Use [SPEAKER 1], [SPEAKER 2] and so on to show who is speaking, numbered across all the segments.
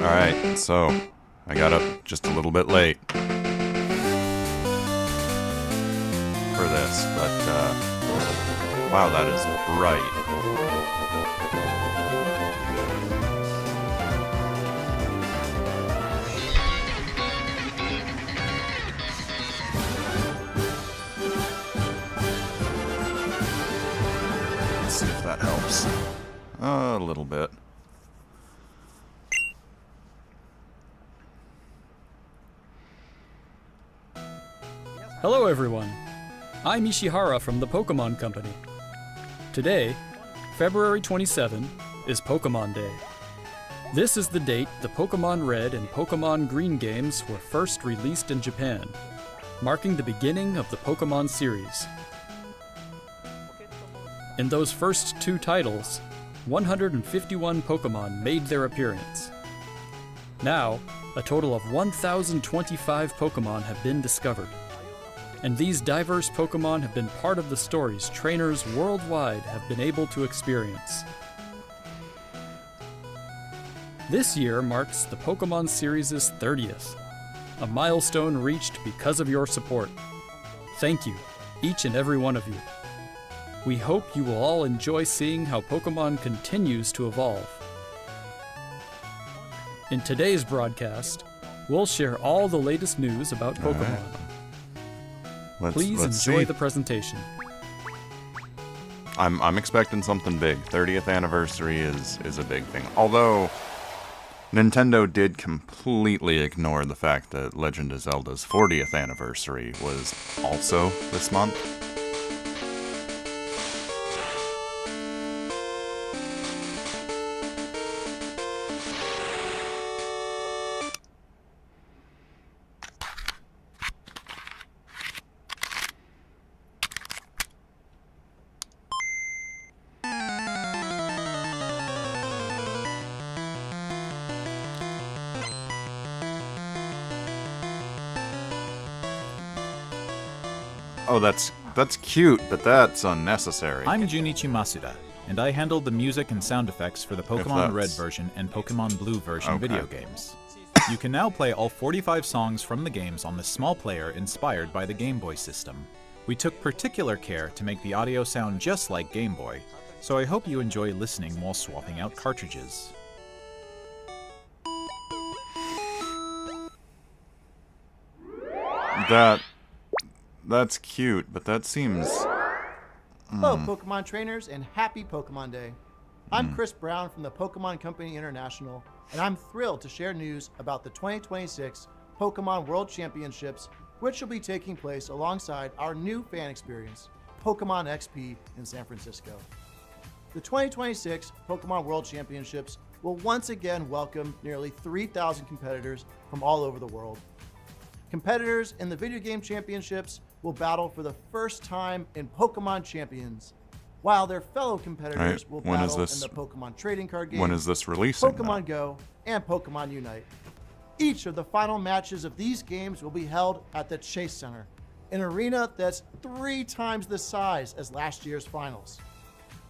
[SPEAKER 1] Alright, so I got up just a little bit late for this, but wow, that is bright. Let's see if that helps. A little bit.
[SPEAKER 2] Hello everyone, I'm Ishihara from the Pokemon Company. Today, February 27, is Pokemon Day. This is the date the Pokemon Red and Pokemon Green games were first released in Japan, marking the beginning of the Pokemon series. In those first two titles, 151 Pokemon made their appearance. Now, a total of 1,025 Pokemon have been discovered. And these diverse Pokemon have been part of the stories trainers worldwide have been able to experience. This year marks the Pokemon series' 30th, a milestone reached because of your support. Thank you, each and every one of you. We hope you will all enjoy seeing how Pokemon continues to evolve. In today's broadcast, we'll share all the latest news about Pokemon. Please enjoy the presentation.
[SPEAKER 1] I'm expecting something big. 30th anniversary is a big thing. Although Nintendo did completely ignore the fact that Legend of Zelda's 40th anniversary was also this month. Oh, that's cute, but that's unnecessary.
[SPEAKER 3] I'm Junichi Masuda, and I handled the music and sound effects for the Pokemon Red version and Pokemon Blue version video games. You can now play all 45 songs from the games on the small player inspired by the Game Boy system. We took particular care to make the audio sound just like Game Boy, so I hope you enjoy listening while swapping out cartridges.
[SPEAKER 1] That's cute, but that seems...
[SPEAKER 4] Hello, Pokemon trainers, and happy Pokemon Day. I'm Chris Brown from the Pokemon Company International, and I'm thrilled to share news about the 2026 Pokemon World Championships, which will be taking place alongside our new fan experience, Pokemon XP in San Francisco. The 2026 Pokemon World Championships will once again welcome nearly 3,000 competitors from all over the world. Competitors in the video game championships will battle for the first time in Pokemon Champions, while their fellow competitors will battle in the Pokemon trading card game,
[SPEAKER 1] when is this releasing,
[SPEAKER 4] Pokemon Go, and Pokemon Unite. Each of the final matches of these games will be held at the Chase Center, an arena that's 3 times the size as last year's finals.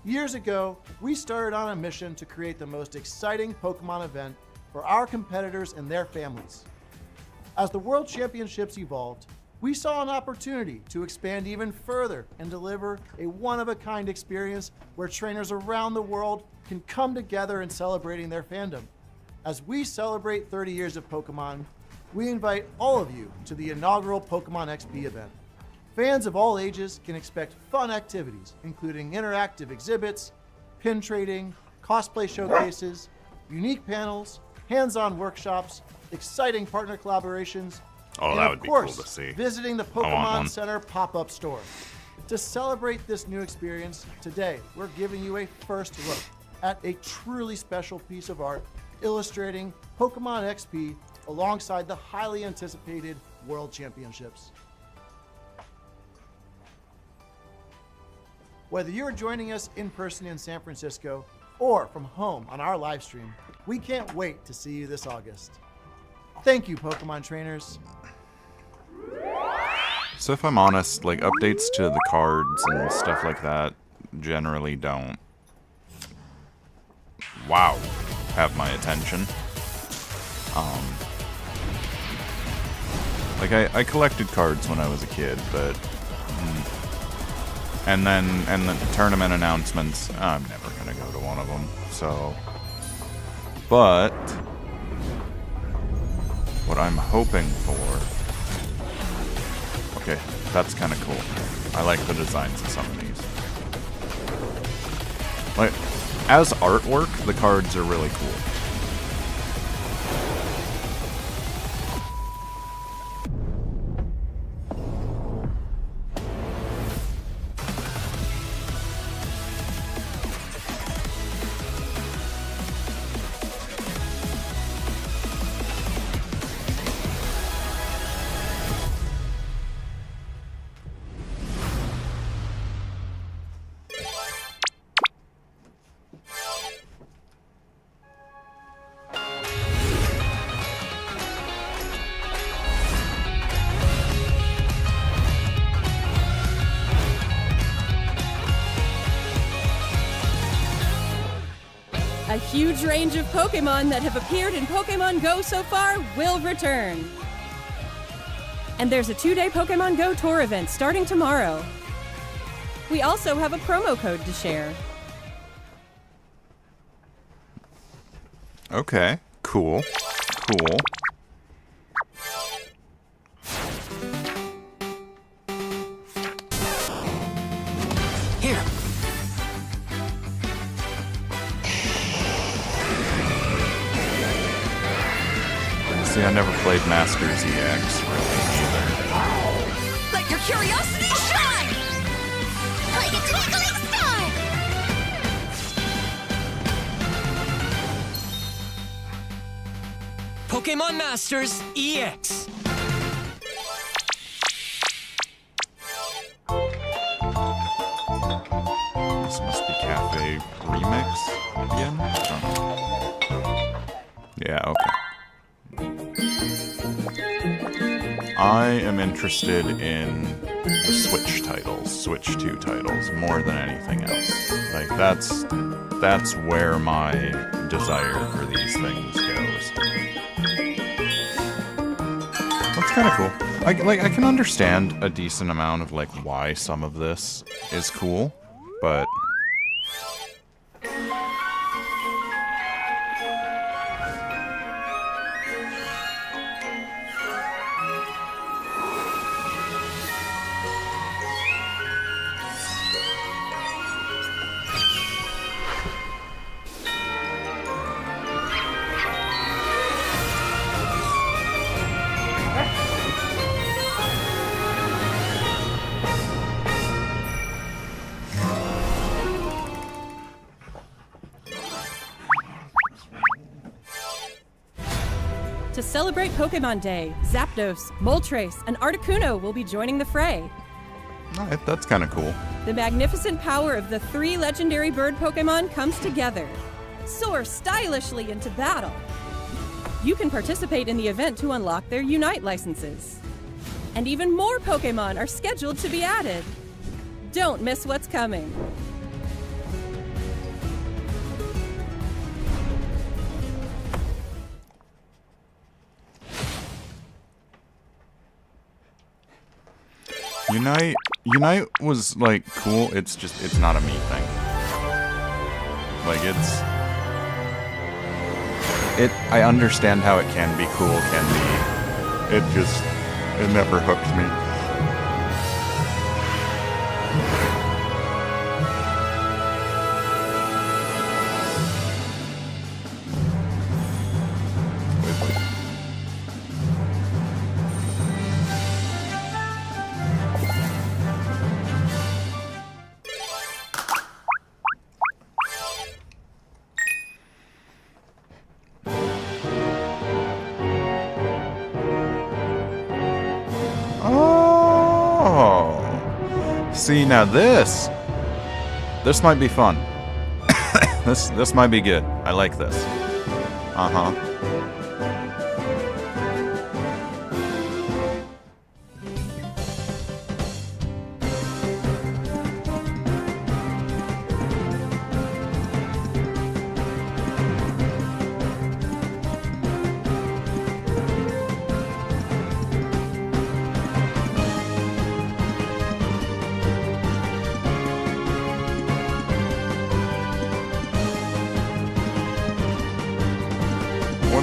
[SPEAKER 4] Years ago, we started on a mission to create the most exciting Pokemon event for our competitors and their families. As the World Championships evolved, we saw an opportunity to expand even further and deliver a one-of-a-kind experience where trainers around the world can come together in celebrating their fandom. As we celebrate 30 years of Pokemon, we invite all of you to the inaugural Pokemon XP event. Fans of all ages can expect fun activities, including interactive exhibits, pin trading, cosplay showcases, unique panels, hands-on workshops, exciting partner collaborations, and
[SPEAKER 1] that
[SPEAKER 4] of
[SPEAKER 1] would be
[SPEAKER 4] course,
[SPEAKER 1] cool to see.
[SPEAKER 4] visiting the Pokemon Center pop-up store. To celebrate this new experience, today we're giving you a first look at a truly special piece of art illustrating Pokemon XP alongside the highly anticipated World Championships. Whether you're joining us in person in San Francisco or from home on our live stream, we can't wait to see you this August. Thank you, Pokemon trainers.
[SPEAKER 1] So if I'm honest, like, updates to the cards and stuff like that generally don't, wow, have my attention. Like, I collected cards when I was a kid, but... And the tournament announcements, I'm never gonna go to one of them, so... But... What I'm hoping for... Okay, that's kind of cool. I like the designs of some of these. Like, as artwork, the cards are really cool.
[SPEAKER 5] A huge range of Pokémon that have appeared in Pokémon Go so far will return. And there's a 2-day Pokémon Go tour event starting tomorrow. We also have a promo code to share.
[SPEAKER 1] Okay, cool. Cool.
[SPEAKER 6] Here.
[SPEAKER 1] See, I never played Masters EX really either.
[SPEAKER 6] Let your curiosity shine! Like a twinkling star! Pokemon Masters EX.
[SPEAKER 1] This must be Cafe Remix again? Oh. Yeah, okay. I am interested in the Switch titles, Switch 2 titles, more than anything else. Like, that's where my desire for these things goes. That's kind of cool. I can understand a decent amount of, like, why some of this is cool, but...
[SPEAKER 5] To celebrate Pokémon Day, Zapdos, Moltres, and Articuno will be joining the fray.
[SPEAKER 1] Alright, that's kind of cool.
[SPEAKER 5] The magnificent power of the 3 legendary bird Pokémon comes together. Soar stylishly into battle. You can participate in the event to unlock their Unite licenses. And even more Pokémon are scheduled to be added. Don't miss what's coming.
[SPEAKER 1] Unite was, like, cool. It's not a me thing. Like, I understand how it can be cool, it never hooked me. See, now this might be fun. This might be good. I like this. Uh-huh.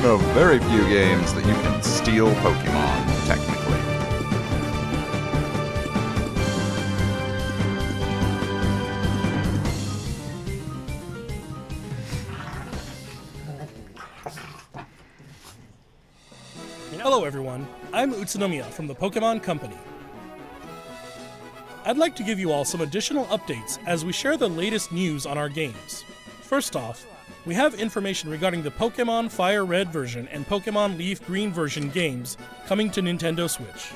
[SPEAKER 1] one of very few games that you can steal Pokemon, technically.
[SPEAKER 7] Hello everyone, I'm Utsunomiya from the Pokemon Company. I'd like to give you all some additional updates as we share the latest news on our games. First off, we have information regarding the Pokemon Fire Red version and Pokemon Leaf Green version games coming to Nintendo Switch.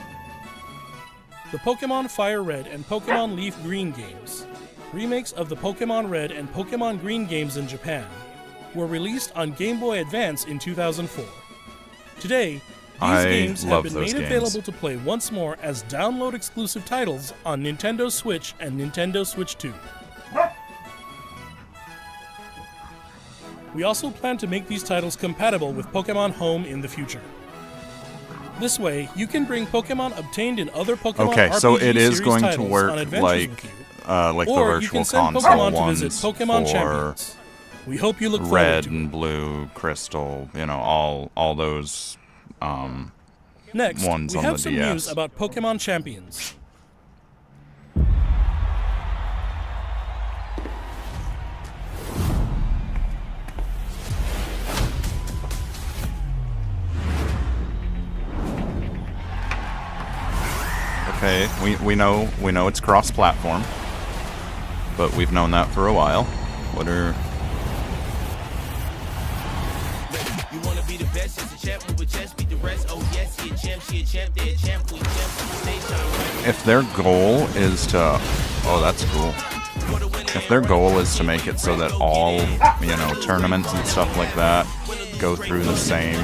[SPEAKER 7] The Pokemon Fire Red and Pokemon Leaf Green games, remakes of the Pokemon Red and Pokemon Green games in Japan, were released on Game Boy Advance in 2004. Today, these games have been made available to play once more as download-exclusive titles on Nintendo Switch and Nintendo Switch 2. We also plan to make these titles compatible with Pokemon Home in the future. This way, you can bring Pokemon obtained in other Pokemon RPG
[SPEAKER 1] so it is
[SPEAKER 7] series
[SPEAKER 1] going to
[SPEAKER 7] titles
[SPEAKER 1] work
[SPEAKER 7] on adventures
[SPEAKER 1] like
[SPEAKER 7] with you,
[SPEAKER 1] the
[SPEAKER 7] or
[SPEAKER 1] Virtual
[SPEAKER 7] you can send
[SPEAKER 1] Console
[SPEAKER 7] Pokemon to
[SPEAKER 1] ones
[SPEAKER 7] visit Pokemon
[SPEAKER 1] for
[SPEAKER 7] Champions. We hope you look forward
[SPEAKER 1] Red
[SPEAKER 7] to it.
[SPEAKER 1] and Blue, Crystal, you know, all those
[SPEAKER 7] Next,
[SPEAKER 1] ones
[SPEAKER 7] we
[SPEAKER 1] on
[SPEAKER 7] have
[SPEAKER 1] the
[SPEAKER 7] some
[SPEAKER 1] DS.
[SPEAKER 7] news about Pokemon Champions.
[SPEAKER 1] Okay, we know it's cross-platform, but we've known that for a while. What are...
[SPEAKER 8] You wanna be the best, as a champ, with chest, beat the rest. Oh yes, she a champ, they're a champ, we champ, they shine right.
[SPEAKER 1] If their goal is to... Oh, that's cool. If their goal is to make it so that all, you know, tournaments and stuff like that go through the same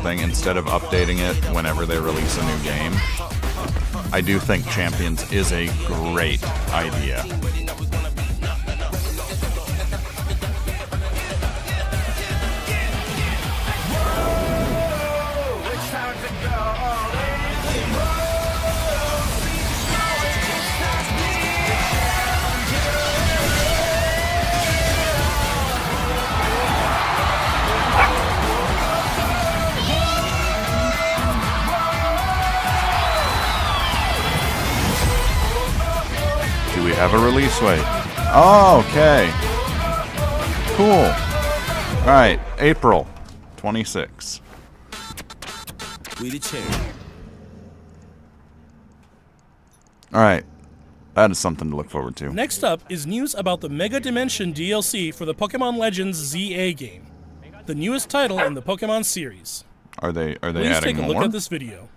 [SPEAKER 1] thing instead of updating it whenever they release a new game, I do think Champions is a great idea. Do we have a release weight? Oh, okay. Cool. Alright, April 26.
[SPEAKER 8] We the champ.
[SPEAKER 1] Alright, that is something to look forward to.
[SPEAKER 7] Next up is news about the Mega Dimension DLC for the Pokemon Legends ZA game, the newest title in the Pokemon series.
[SPEAKER 1] Are they
[SPEAKER 7] Please
[SPEAKER 1] adding
[SPEAKER 7] take a
[SPEAKER 1] more?
[SPEAKER 7] look at this video.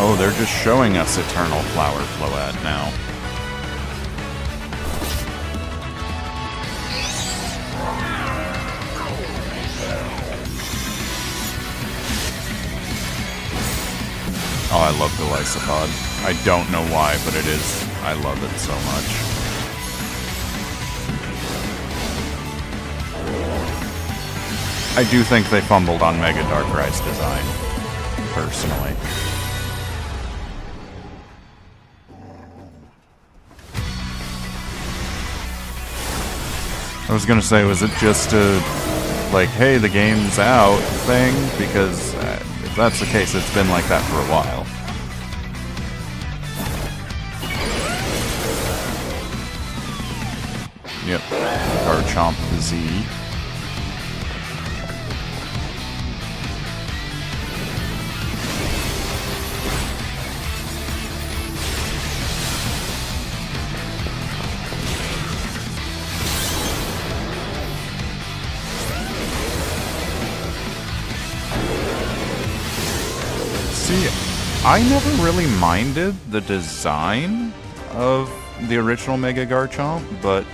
[SPEAKER 1] Oh, they're just showing us Eternal Flower Floette now. Oh, I love the Lysopod. I don't know why, but it is. I love it so much. I do think they fumbled on Mega Darkrai's design, personally. I was gonna say, was it just a, like, hey, the game's out thing? Because if that's the case, it's been like that for a while. Yep, Garchomp Z. See, I never really minded the design of the original Mega Garchomp, but,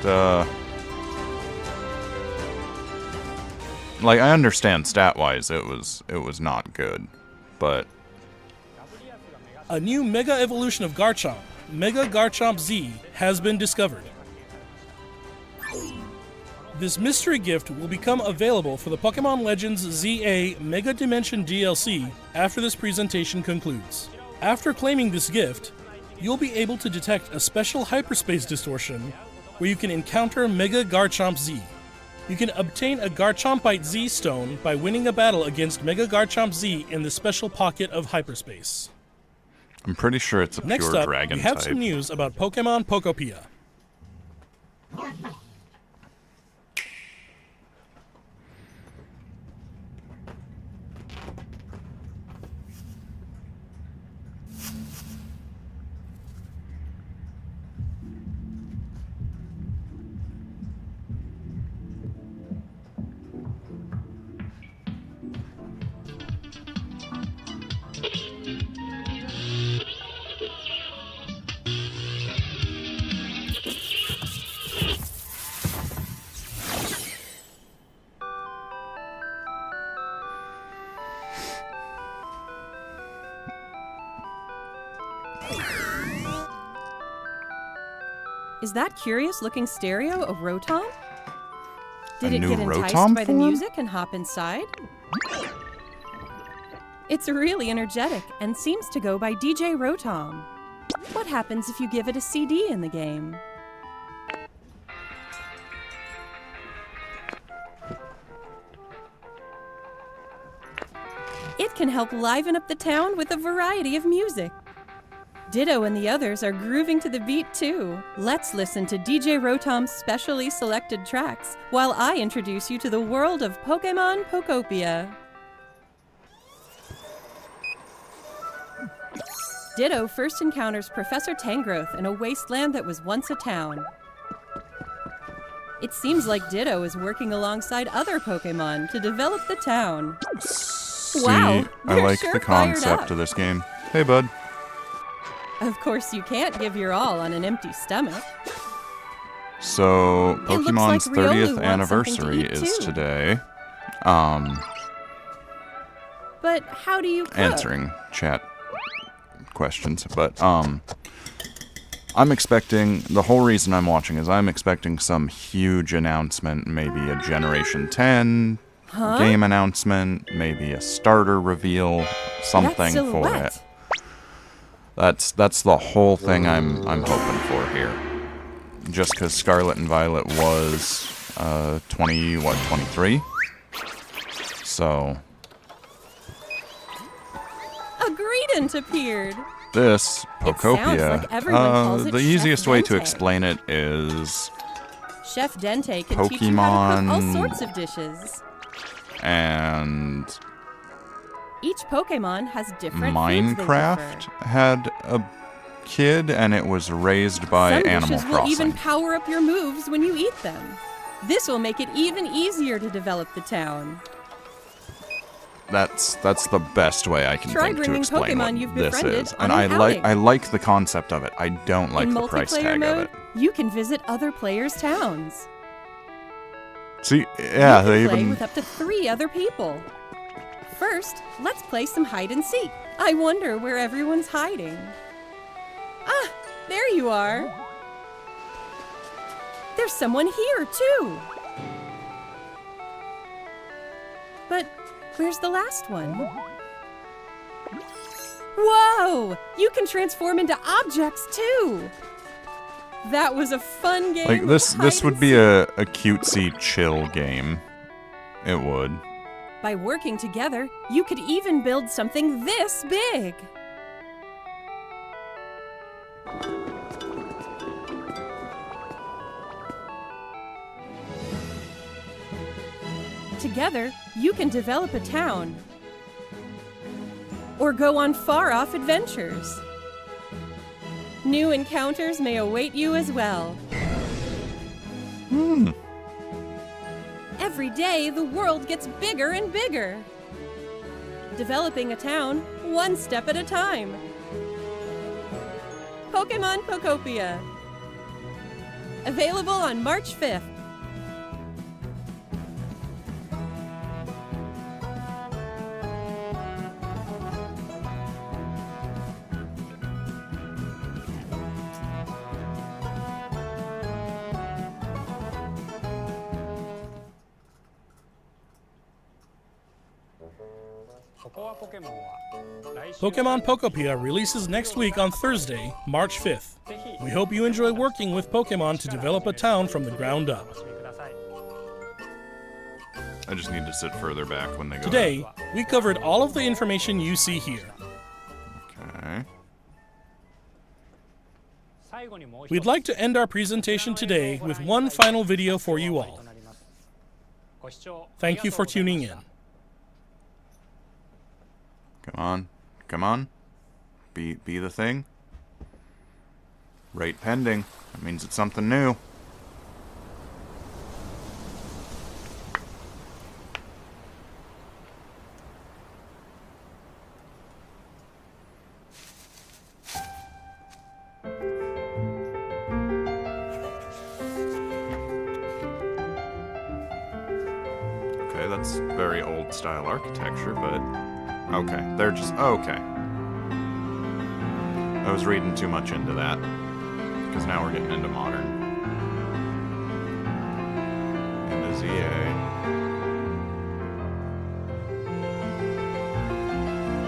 [SPEAKER 1] like, I understand stat-wise it was not good, but
[SPEAKER 7] A new Mega Evolution of Garchomp, Mega Garchomp Z, has been discovered. This mystery gift will become available for the Pokemon Legends ZA Mega Dimension DLC after this presentation concludes. After claiming this gift, you'll be able to detect a special hyperspace distortion where you can encounter Mega Garchomp Z. You can obtain a Garchompite Z stone by winning a battle against Mega Garchomp Z in the special pocket of hyperspace.
[SPEAKER 1] I'm pretty sure it's a
[SPEAKER 7] Next
[SPEAKER 1] pure
[SPEAKER 7] up,
[SPEAKER 1] dragon
[SPEAKER 7] we have
[SPEAKER 1] type.
[SPEAKER 7] some news about Pokemon Pokopia.
[SPEAKER 5] Is that curious-looking stereo a Rotom? Did
[SPEAKER 1] A
[SPEAKER 5] it
[SPEAKER 1] new
[SPEAKER 5] get enticed
[SPEAKER 1] Rotom
[SPEAKER 5] by the
[SPEAKER 1] form?
[SPEAKER 5] music and hop inside? It's really energetic and seems to go by DJ Rotom. What happens if you give it a CD in the game? It can help liven up the town with a variety of music. Ditto and the others are grooving to the beat too. Let's listen to DJ Rotom's specially selected tracks while I introduce you to the world of Pokemon Pokopia. Ditto first encounters Professor Tangrowth in a wasteland that was once a town. It seems like Ditto is working alongside other Pokemon to develop the town. Wow,
[SPEAKER 1] I
[SPEAKER 5] they're
[SPEAKER 1] like
[SPEAKER 5] sure
[SPEAKER 1] the
[SPEAKER 5] fired
[SPEAKER 1] concept
[SPEAKER 5] up.
[SPEAKER 1] of this game. Hey, bud.
[SPEAKER 5] Of course, you can't give your all on an empty stomach.
[SPEAKER 1] So,
[SPEAKER 5] It looks
[SPEAKER 1] Pokemon's
[SPEAKER 5] like Riolu
[SPEAKER 1] 30th
[SPEAKER 5] wants
[SPEAKER 1] anniversary
[SPEAKER 5] something to eat,
[SPEAKER 1] is
[SPEAKER 5] too.
[SPEAKER 1] today.
[SPEAKER 5] But how do you cook?
[SPEAKER 1] Answering chat questions, but I'm expecting, the whole reason I'm watching is I'm expecting some huge announcement, maybe a Generation 10 game announcement, maybe a starter reveal, something
[SPEAKER 5] That
[SPEAKER 1] for
[SPEAKER 5] silhouette.
[SPEAKER 1] it. That's the whole thing I'm hoping for here. Just because Scarlet and Violet was 23? So
[SPEAKER 5] A Greedent appeared.
[SPEAKER 1] this
[SPEAKER 5] It sounds
[SPEAKER 1] Pokopia,
[SPEAKER 5] like everyone calls it
[SPEAKER 1] the
[SPEAKER 5] Chef
[SPEAKER 1] easiest way to
[SPEAKER 5] Dente.
[SPEAKER 1] explain it is
[SPEAKER 5] Chef Dente can teach you how to cook all
[SPEAKER 1] Pokemon-
[SPEAKER 5] sorts of dishes.
[SPEAKER 1] and
[SPEAKER 5] Each Pokemon has different foods
[SPEAKER 1] Minecraft
[SPEAKER 5] they prefer.
[SPEAKER 1] had a kid and it was raised by
[SPEAKER 5] Some
[SPEAKER 1] Animal
[SPEAKER 5] dishes will even
[SPEAKER 1] Crossing.
[SPEAKER 5] power up your moves when you eat them. This will make it even easier to develop the town.
[SPEAKER 1] That's the best way I can
[SPEAKER 5] Try
[SPEAKER 1] think to
[SPEAKER 5] bringing
[SPEAKER 1] explain
[SPEAKER 5] Pokemon
[SPEAKER 1] what
[SPEAKER 5] you've
[SPEAKER 1] this
[SPEAKER 5] befriended
[SPEAKER 1] is.
[SPEAKER 5] on
[SPEAKER 1] And
[SPEAKER 5] an
[SPEAKER 1] I
[SPEAKER 5] outing.
[SPEAKER 1] like the concept of it. I don't like
[SPEAKER 5] In
[SPEAKER 1] the price
[SPEAKER 5] multiplayer
[SPEAKER 1] tag
[SPEAKER 5] mode,
[SPEAKER 1] of it.
[SPEAKER 5] you can visit other players' towns.
[SPEAKER 1] See, yeah,
[SPEAKER 5] you
[SPEAKER 1] they
[SPEAKER 5] can play
[SPEAKER 1] even
[SPEAKER 5] with up to 3 other people. First, let's play some hide and seek. I wonder where everyone's hiding. Ah, there you are. There's someone here, too. But where's the last one? Whoa! You can transform into objects, too. That was a fun game.
[SPEAKER 1] like this
[SPEAKER 5] of hide
[SPEAKER 1] would
[SPEAKER 5] and
[SPEAKER 1] be
[SPEAKER 5] seek.
[SPEAKER 1] a cutesy chill game. It would.
[SPEAKER 5] By working together, you could even build something this big. Together, you can develop a town or go on far-off adventures. New encounters may await you as well. Every day, the world gets bigger and bigger. Developing a town, one step at a time. Pokemon Pokopia. Available on March 5th.
[SPEAKER 7] Pokemon Pokopia releases next week on Thursday, March 5th. We hope you enjoy working with Pokemon to develop a town from the ground up.
[SPEAKER 1] I just need to sit further back when they go.
[SPEAKER 7] Today, we covered all of the information you see here.
[SPEAKER 1] Okay.
[SPEAKER 7] We'd like to end our presentation today with one final video for you all. Thank you for tuning in.
[SPEAKER 1] Come on. Come on. Be the thing. Rate pending. That means it's something new. Okay, that's very old style architecture, but okay, they're just okay. I was reading too much into that, because now we're getting into modern. Into ZA.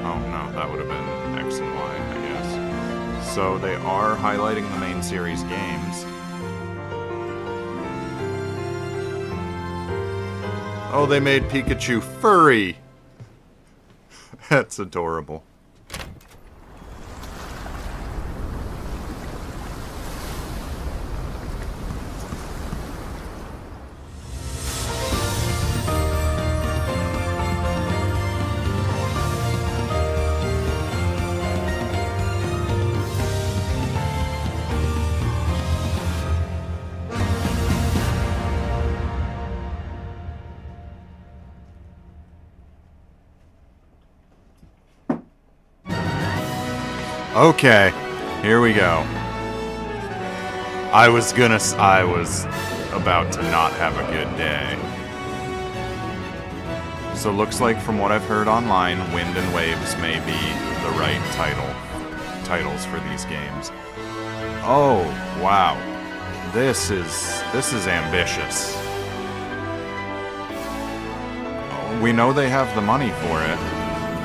[SPEAKER 1] Oh no, that would have been X and Y, I guess. So they are highlighting the main series games. Oh, they made Pikachu furry! That's adorable. Okay, here we go. I was about to not have a good day. So looks like from what I've heard online, Wind and Waves may be the right titles for these games. Oh, wow. This is ambitious. We know they have the money for it,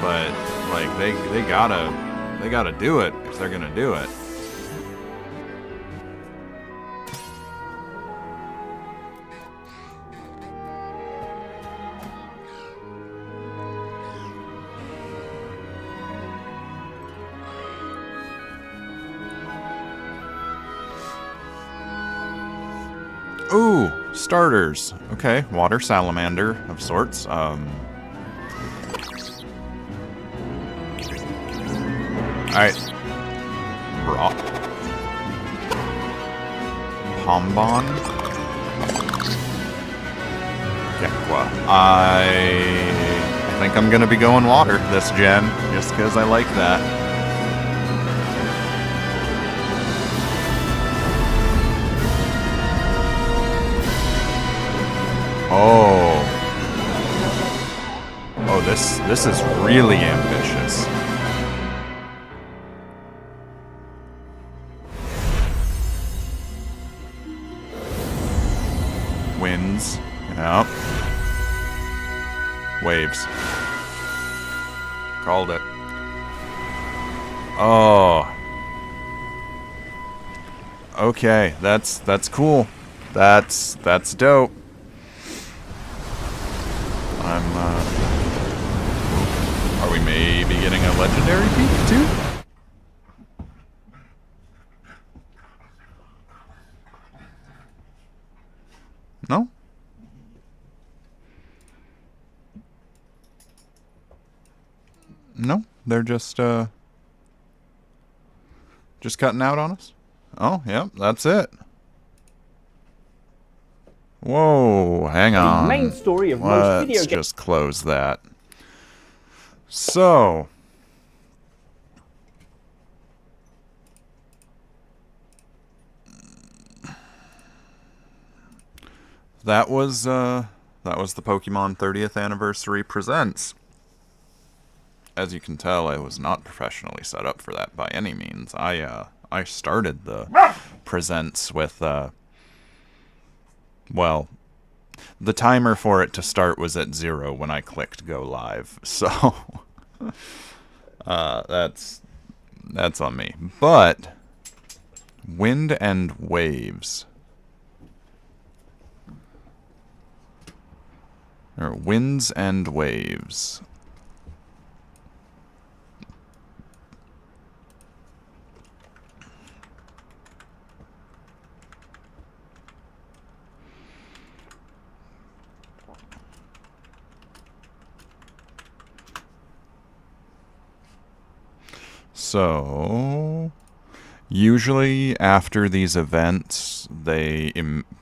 [SPEAKER 1] but like they gotta do it if they're gonna do it. Ooh, starters. Okay, water salamander of sorts. Alright. Pombon. Gekwa. I think I'm gonna be going water this gen, just because I like that. Oh, this is really ambitious. Winds, yep. Waves. Called it. Oh. Okay, that's cool. That's dope. Are we maybe getting a legendary peak too? No? No, they're just cutting out on us? Oh, yep, that's it. Whoa, hang on.
[SPEAKER 9] The main story of most video
[SPEAKER 1] games. Let's just close that. So, that was the Pokemon 30th Anniversary Presents. As you can tell, I was not professionally set up for that by any means. I started the Presents with well, the timer for it to start was at 0 when I clicked go live. So That's on me. But Wind and Waves. Or Winds and Waves. So, usually after these events, they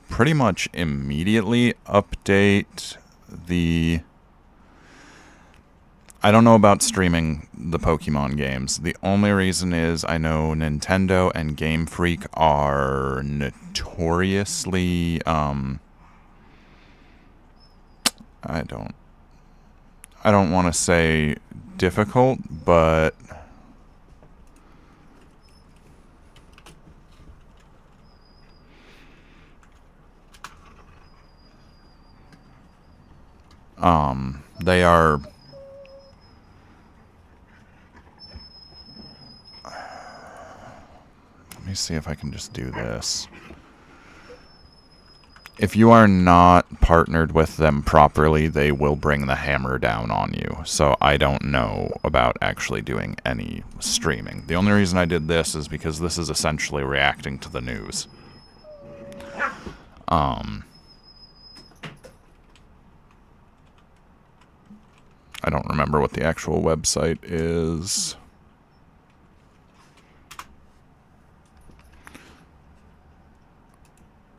[SPEAKER 1] pretty much immediately update the... I don't know about streaming the Pokemon games. The only reason is I know Nintendo and Game Freak are notoriously, I don't want to say difficult, but they are... Let me see if I can just do this. If you are not partnered with them properly, they will bring the hammer down on you. So I don't know about actually doing any streaming. The only reason I did this is because this is essentially reacting to the news. I don't remember what the actual website is.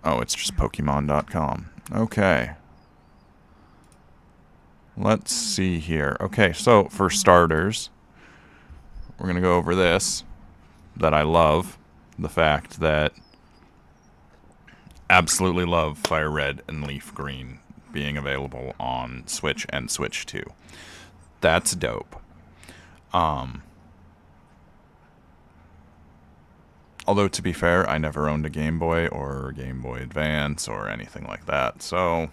[SPEAKER 1] Oh, it's just Pokemon.com. Okay. Let's see here. Okay, so for starters, we're going to go over this that I love. The fact that absolutely love Fire Red and Leaf Green being available on Switch and Switch 2. That's dope. Although, to be fair, I never owned a Game Boy or Game Boy Advance or anything like that, so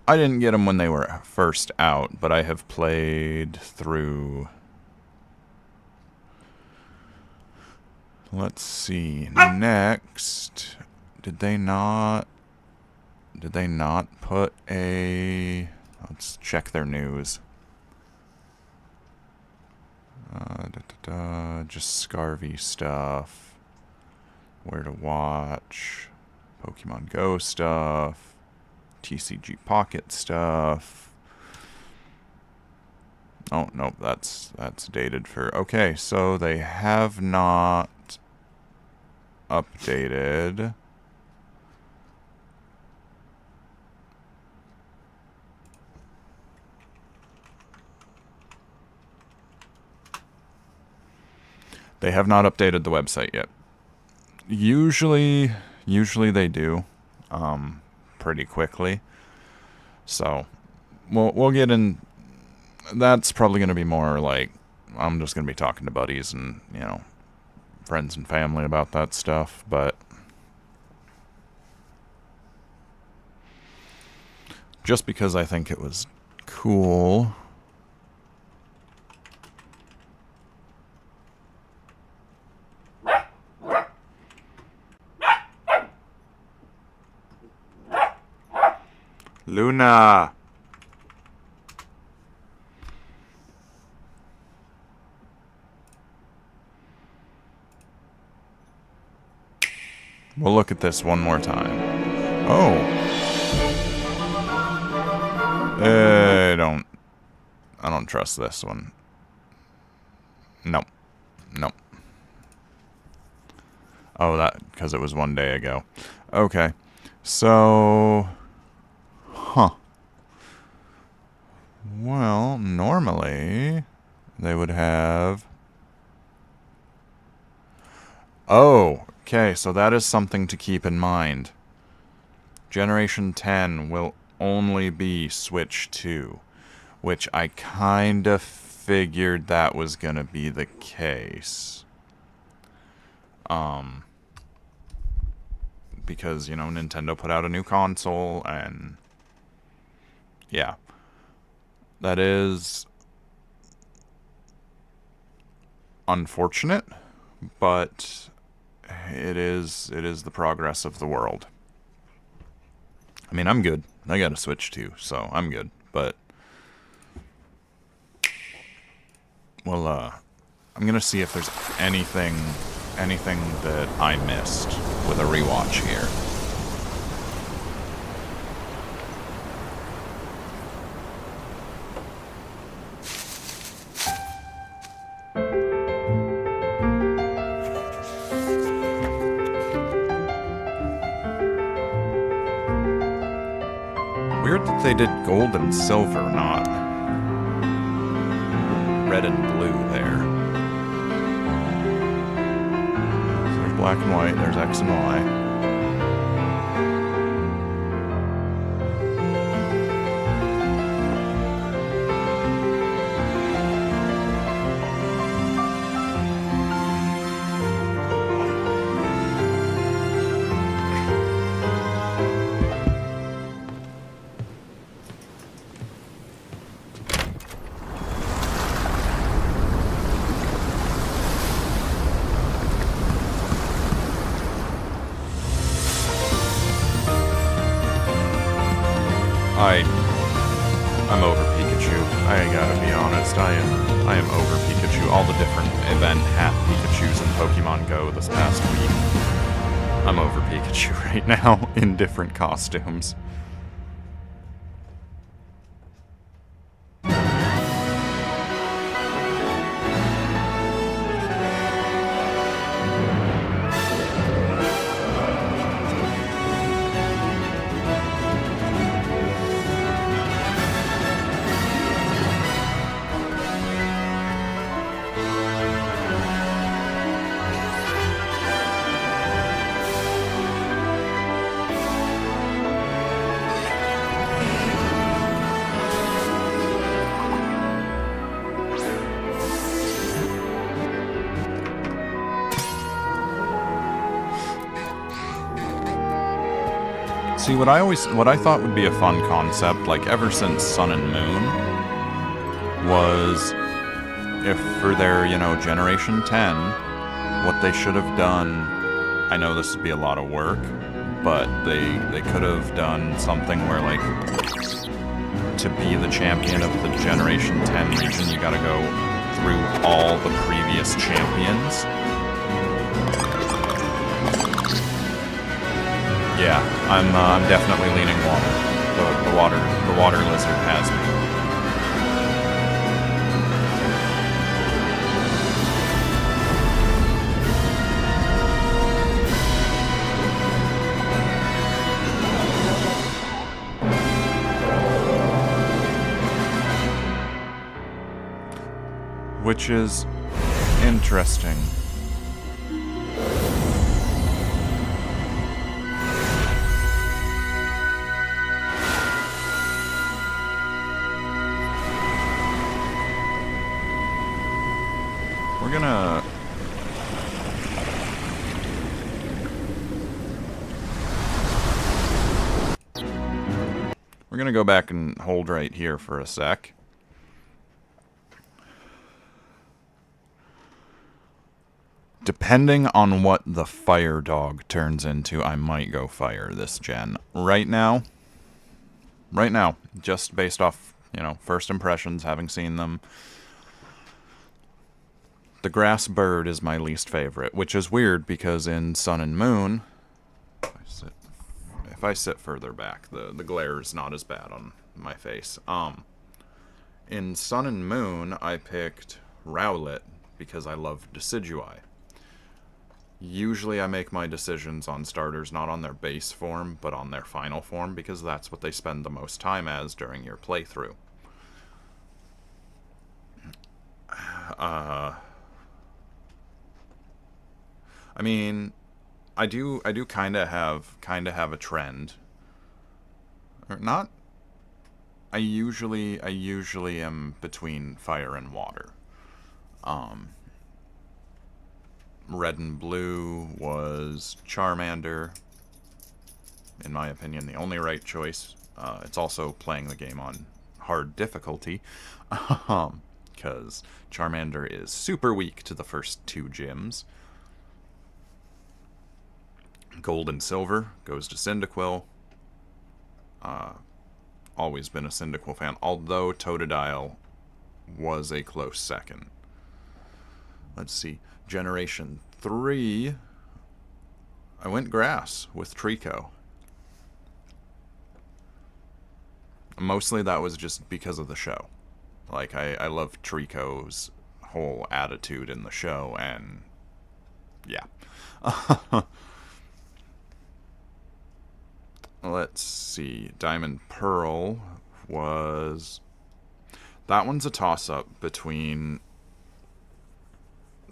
[SPEAKER 1] I didn't get them when they were first out, but I have played through... Let's see. Next, did they not put a... Let's check their news. Just Scarvy stuff. Where to watch. Pokemon Go stuff. TCG Pocket stuff. Oh, nope, that's dated for... Okay, so they have not updated... They have not updated the website yet. Usually they do, pretty quickly. So, we'll get in. That's probably going to be more like I'm just going to be talking to buddies and friends and family about that stuff. But just because I think it was cool. Luna! We'll look at this one more time. Oh! I don't trust this one. Nope. Nope. Oh, because it was one day ago. Okay. So... Huh. Well, normally they would have... Oh, okay, so that is something to keep in mind. Generation 10 will only be Switch 2, which I kind of figured that was going to be the case. Because, Nintendo put out a new console and... Yeah. That is unfortunate, but it is the progress of the world. I mean, I'm good. I got a Switch too, so I'm good. But well, I'm gonna see if there's anything that I missed with a rewatch here. Weird that they did gold and silver, not red and blue there. So there's black and white, there's X and Y. I'm over Pikachu. I gotta be honest. I am over Pikachu. All the different event hat Pikachus in Pokemon Go this past week. I'm over Pikachu right now in different costumes. See, what I thought would be a fun concept, like ever since Sun and Moon, was if for their, Generation 10, what they should have done, I know this would be a lot of work, but they could have done something where, like, to be the champion of the Generation 10 region, you gotta go through all the previous champions. Yeah, I'm definitely leaning water. The water lizard has me. Which is interesting. We're gonna go back and hold right here for a sec. Depending on what the fire dog turns into, I might go fire this gen. Right now, just based off, first impressions, having seen them, the grass bird is my least favorite, which is weird because in Sun and Moon, if I sit further back, the glare is not as bad on my face. In Sun and Moon, I picked Rowlet because I love Decidueye. Usually I make my decisions on starters not on their base form, but on their final form, because that's what they spend the most time as during your playthrough. I mean, I do kind of have a trend. Or not. I usually am between fire and water. Red and blue was Charmander. In my opinion, the only right choice. It's also playing the game on hard difficulty. because Charmander is super weak to the first 2 gyms. Gold and Silver goes to Cyndaquil. Always been a Cyndaquil fan, although Totodile was a close second. Let's see. Generation 3, I went Grass with Trico. Mostly that was just because of the show. Like, I love Trico's whole attitude in the show, and yeah. Let's see. Diamond Pearl was... That one's a toss-up between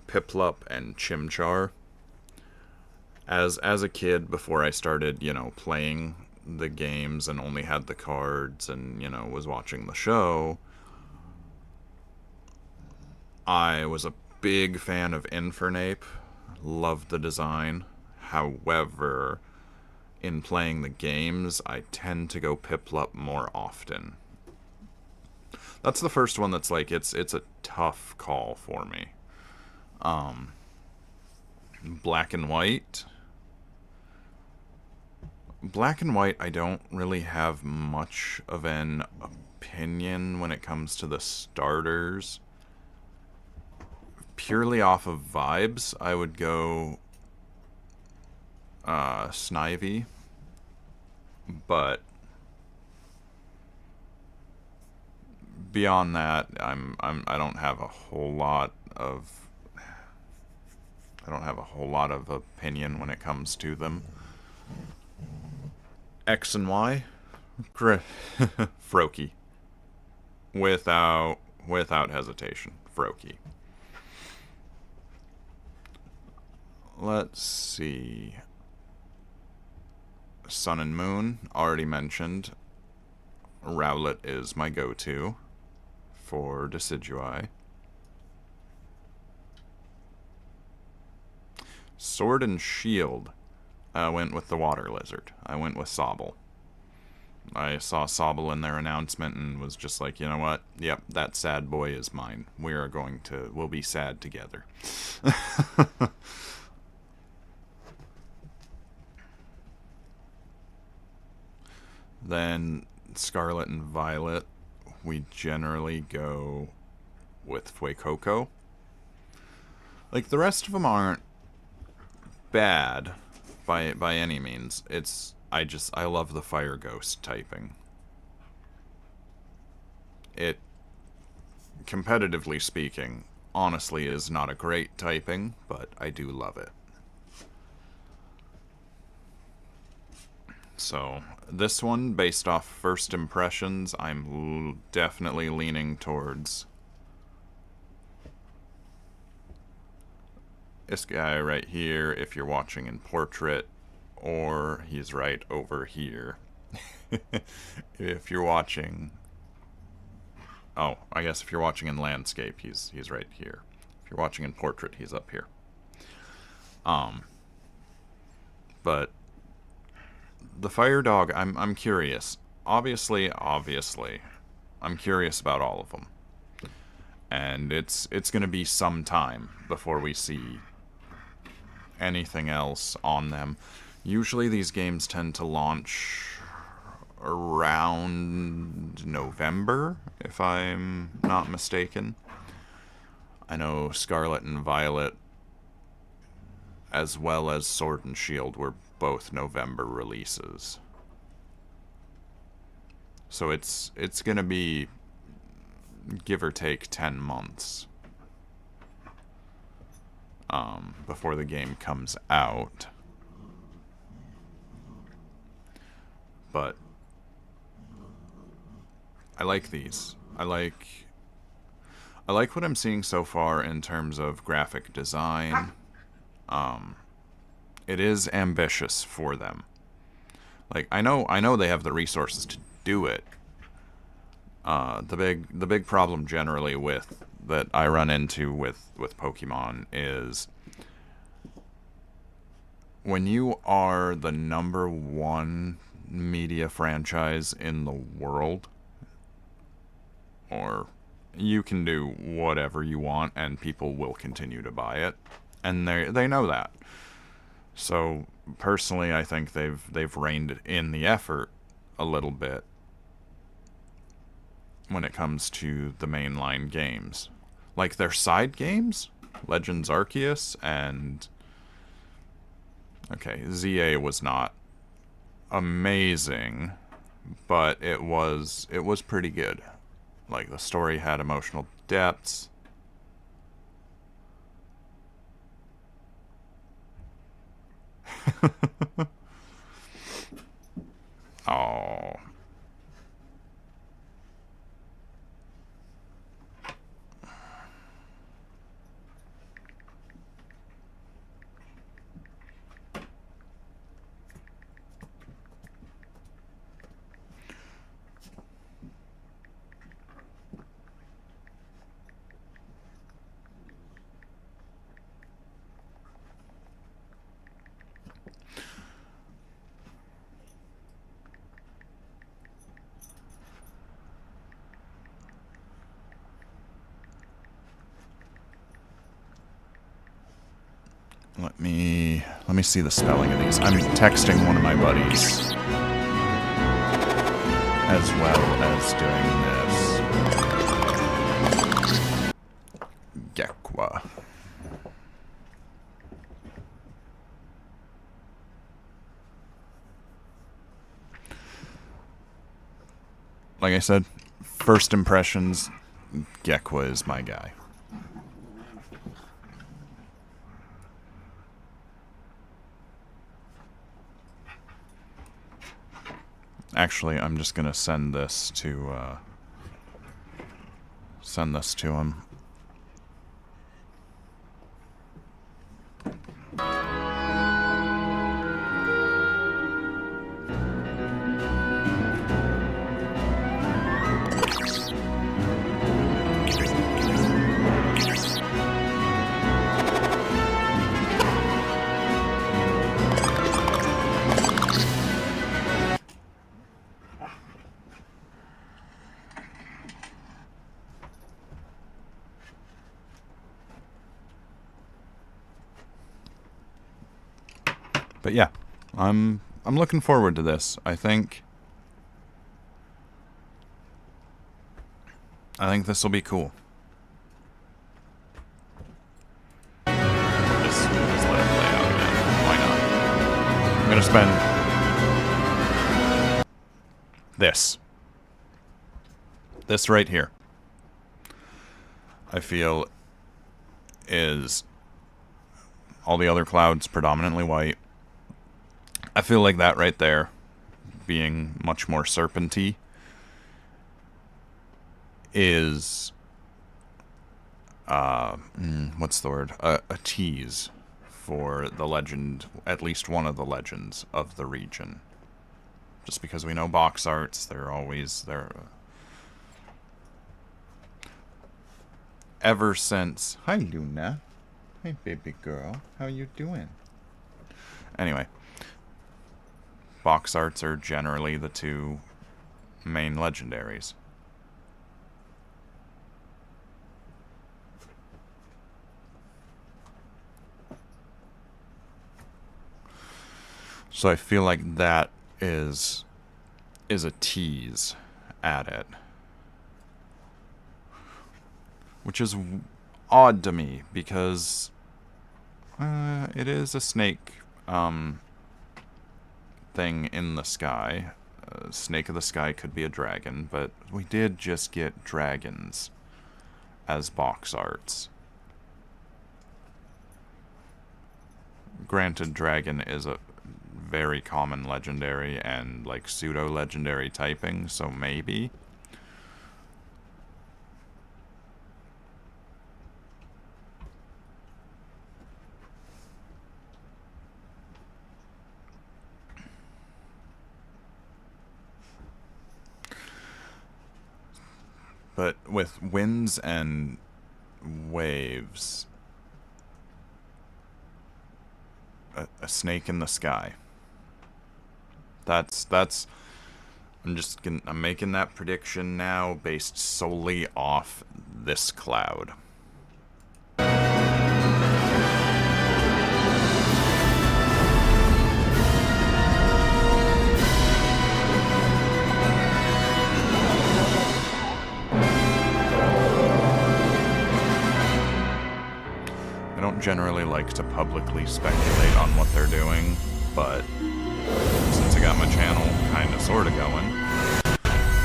[SPEAKER 1] Piplup and Chimchar. As a kid, before I started, playing the games and only had the cards and, was watching the show, I was a big fan of Infernape. Loved the design. However, in playing the games, I tend to go Piplup more often. That's the first one that's like, it's a tough call for me. Black and White. Black and White, I don't really have much of an opinion when it comes to the starters. Purely off of vibes, I would go Snivy, but beyond that, I don't have a whole lot of opinion when it comes to them. X and Y, Froakie, without hesitation, Froakie. Let's see. Sun and Moon, already mentioned. Rowlet is my go-to for Decidueye. Sword and Shield, I went with the Water Lizard. I went with Sobble. I saw Sobble in their announcement and was just like, you know what? Yep, that sad boy is mine. We'll be sad together. Then Scarlet and Violet, we generally go with Fuecoco. Like, the rest of them aren't bad by any means. I love the Fire Ghost typing. It, competitively speaking, honestly is not a great typing, but I do love it. So, this one, based off first impressions, I'm definitely leaning towards this guy right here, if you're watching in portrait, or he's right over here. If you're watching... Oh, I guess if you're watching in landscape, he's right here. If you're watching in portrait, he's up here. But the Fire Dog, I'm curious. Obviously, I'm curious about all of them. And it's going to be some time before we see anything else on them. Usually these games tend to launch around November, if I'm not mistaken. I know Scarlet and Violet, as well as Sword and Shield, were both November releases. So it's gonna be, give or take, 10 months before the game comes out. But I like these. I like what I'm seeing so far in terms of graphic design. It is ambitious for them. Like, I know they have the resources to do it. The big problem generally that I run into with Pokemon is when you are the #1 media franchise in the world, or you can do whatever you want and people will continue to buy it, and they know that. So personally, I think they've reined in the effort a little bit when it comes to the mainline games. Like their side games, Legends Arceus and okay, ZA was not amazing, but it was pretty good. Like the story had emotional depths. Oh. Let me see the spelling of these. I'm texting one of my buddies as well as doing this. Gekwa. Like I said, first impressions, Gekwa is my guy. Actually, I'm just gonna send this to him. But yeah, I'm looking forward to this. I think this will be cool. Just let it play out again. Why not? I'm gonna spend this right here. I feel is all the other clouds predominantly white. I feel like that right there, being much more serpenty, is, what's the word? A tease for the legend, at least one of the legends of the region. Just because we know box arts, they're always there. Ever since, hi Luna, hi baby girl, how you doing? Anyway. Box arts are generally the two main legendaries. So I feel like that is a tease at it. Which is odd to me because it is a snake thing in the sky. Snake of the Sky could be a dragon, but we did just get dragons as box arts. Granted, dragon is a very common legendary and like pseudo-legendary typing, so maybe. But with winds and waves, a snake in the sky. That's I'm making that prediction now based solely off this cloud. I don't generally like to publicly speculate on what they're doing, but since I got my channel kinda sorta going,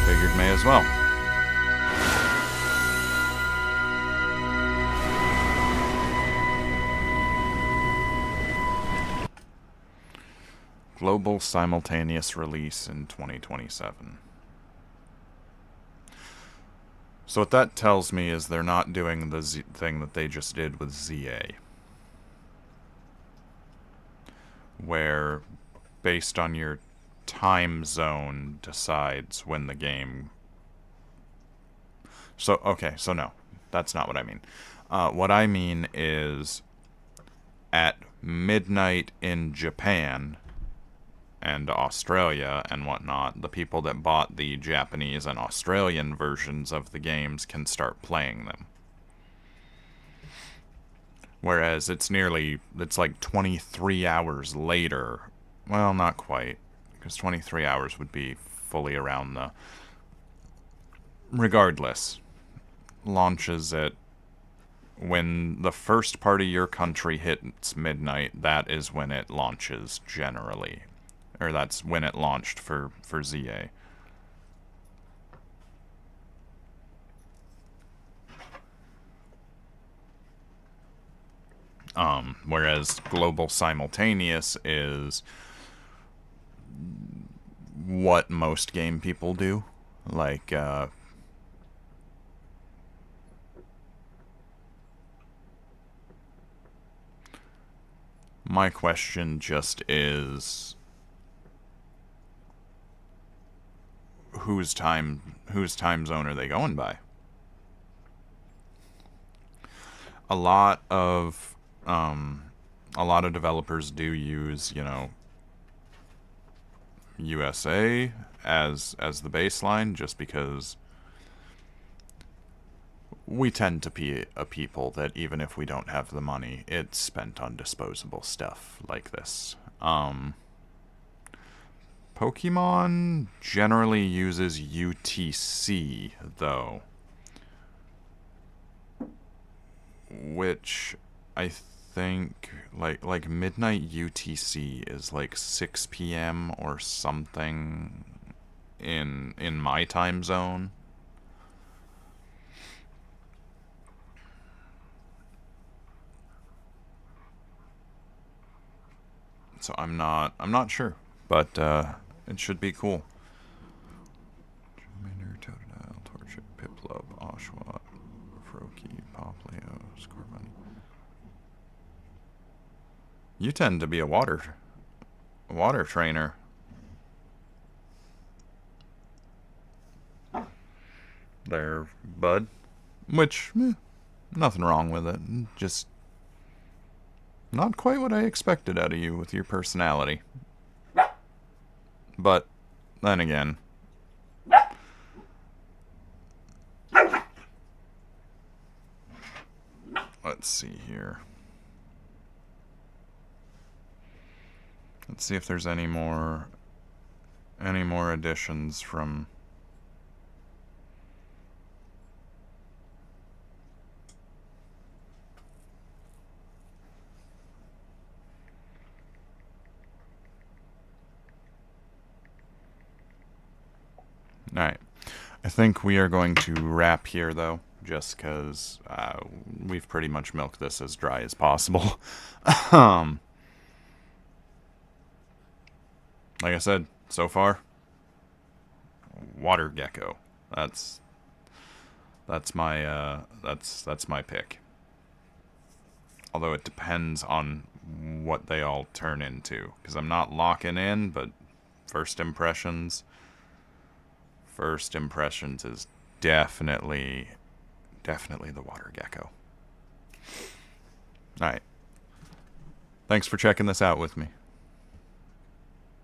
[SPEAKER 1] figured may as well. Global simultaneous release in 2027. So what that tells me is they're not doing the thing that they just did with ZA. Where, based on your time zone, decides when the game... So, okay, so no. That's not what I mean. What I mean is, at midnight in Japan and Australia and whatnot, the people that bought the Japanese and Australian versions of the games can start playing them. Whereas it's like 23 hours later. Well, not quite, because 23 hours would be fully around the... Regardless, launches at... When the first part of your country hits midnight, that is when it launches generally. Or that's when it launched for ZA. Whereas global simultaneous is what most game people do. Like, my question just is... Whose time zone are they going by? A lot of developers do use, you know, USA as the baseline, just because we tend to be a people that even if we don't have the money, it's spent on disposable stuff like this. Pokemon generally uses UTC, though. Which I think, like midnight UTC is like 6 p.m. or something in my time zone. So I'm not sure, but it should be cool. Charmander, Totodile, Torchic, Piplup, Oshawott, Froakie, Poplio, Scorbunny. You tend to be a water trainer. There, bud. Which, nothing wrong with it. Just not quite what I expected out of you with your personality. But then again, let's see here. Let's see if there's any more additions from... Alright, I think we are going to wrap here, though, just because we've pretty much milked this as dry as possible. Like I said, so far, Water Gecko. That's my pick. Although it depends on what they all turn into, because I'm not locking in, but first impressions is definitely the Water Gecko. Alright. Thanks for checking this out with me.